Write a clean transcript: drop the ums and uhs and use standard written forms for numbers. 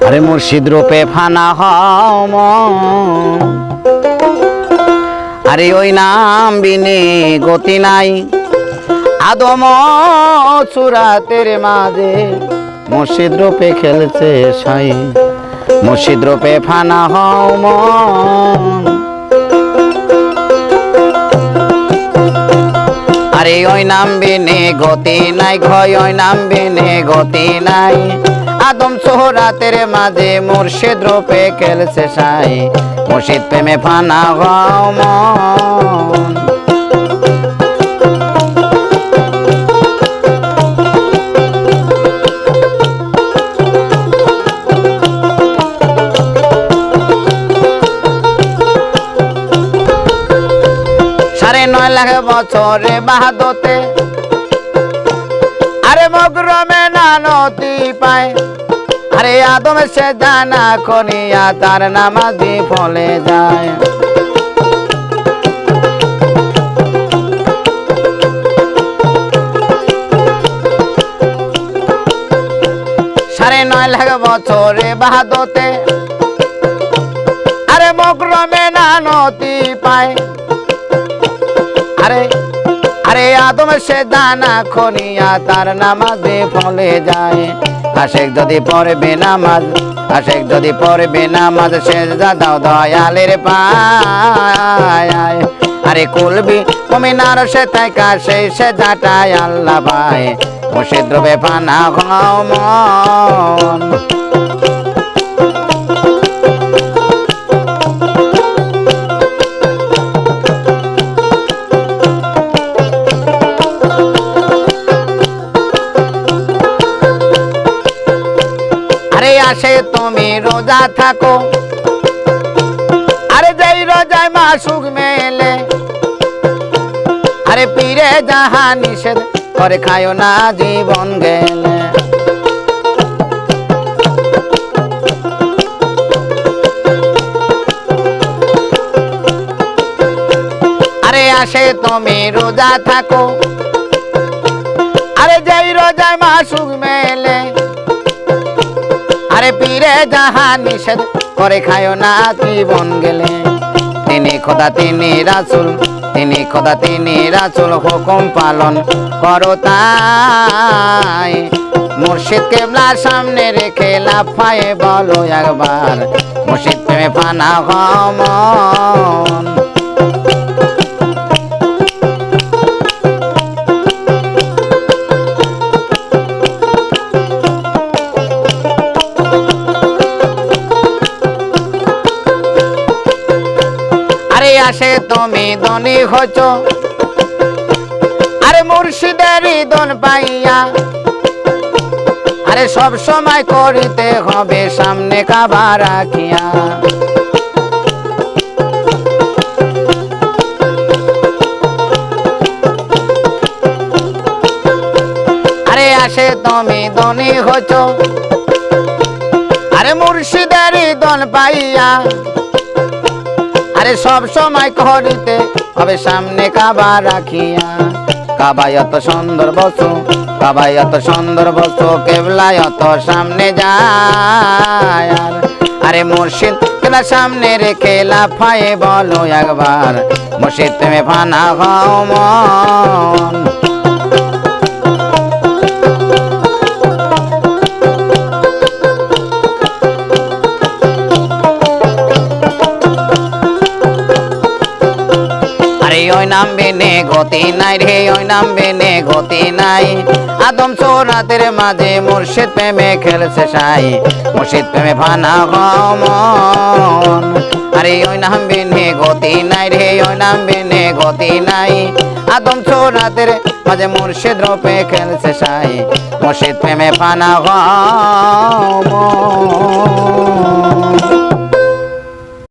আরে মুর্শিদ রূপে ফানা হও মন, আরে ওই নাম বিনে গতি নাই। আদম সুরাতের মাঝে মুর্শিদ রূপে খেলছে সাই, মুর্শিদ রূপে ফানা হও মন। আরে ওই নাম বিনে গতি নাই, ঘয় ওই নাম বিনে গতি নাই। আদম সোহরাতের মাঝে মুর্শিদ রূপে খেলছে সাই, মুর্শিদ প্রেমে ফানা হও মন। সাড়ে 9 লাখ বছরে বাহাদতে, আরে মগরমে না নদী পায়। আরে আদম সে জানা খনিয়া তার নামাজি ফলে যায়। সাড়ে 9 লাখ বছরে বাহাদতে, আরে মগরমে না নদী পায়। আরে আরে আদম সে দানা খনিয়া তার নামাজে ফলে যায়। আশেক যদি পড়বে নামাজ, আশেক যদি পড়বে নামাজ, সেজদা দাও দয়ালের পায়। আরে কুলবি মুমিনার সে তাইকা সেই সেজদাটাই আল্লাহ পায়, মুর্শিদ রূপে ফানা হও মন। আরে আসে তুমি রোজা থাকো, আরে যেই রোজায় মাসুক মেলে। আরে পীরে যাহা নিষেধ করে খায়ো না জীবন গেলে। আরে আসে তুমি রোজা থাকো, আরে যেই রোজায় মাসুক মেলে। আরে পীরে যাহা নিষেধ করে খায়ো না জীবন গেলে। তিনি খোদা তিনি রাসূল, তিনি খোদা তিনি রাসূল, হুকুম পালন করো তাই। মুর্শিদ কেবলার সামনে রেখে লাফায়ে বলো একবার, মুর্শিদ প্রেমে ফানা হও মন। আরে আসে তুমি ধনী হচ্ছ, আরে মুর্শিদের দন পাইয়া। আরে সব সময় করিতে হবে সামনে কাবা রাখিয়া। আরে আসে তুমি ধনী হচ্ছ, আরে মুর্শিদের দন পাইয়া। আরে সব সময় করিতে হবে সামনে কাবা রাখিয়া। কাবায় এত সুন্দর বস্তু, কাবায় এত সুন্দর বস্তু, কেবলায় এত সামনে যায়। আরে মুর্শিদ কেবলা সামনে রেখে লাফায়ে বলো একবার, মুর্শিদ প্রেমে ফানা হও মন। ওই নাম বিনে গতি নাই রে, ওই নাম বিনে গতি নাই। আদম সোহরাতের মাঝে মুর্শিদ প্রেমে খেলছে সাই, মুর্শিদ প্রেমে ফানা হও মন। আরে ওই নাম বিনে গতি নাই রে, ওই নাম বিনে গতি নাই। আদম সোহরাতের মাঝে মুর্শিদ রূপে খেলছে সাই, মুর্শিদ প্রেমে ফানা হও মন।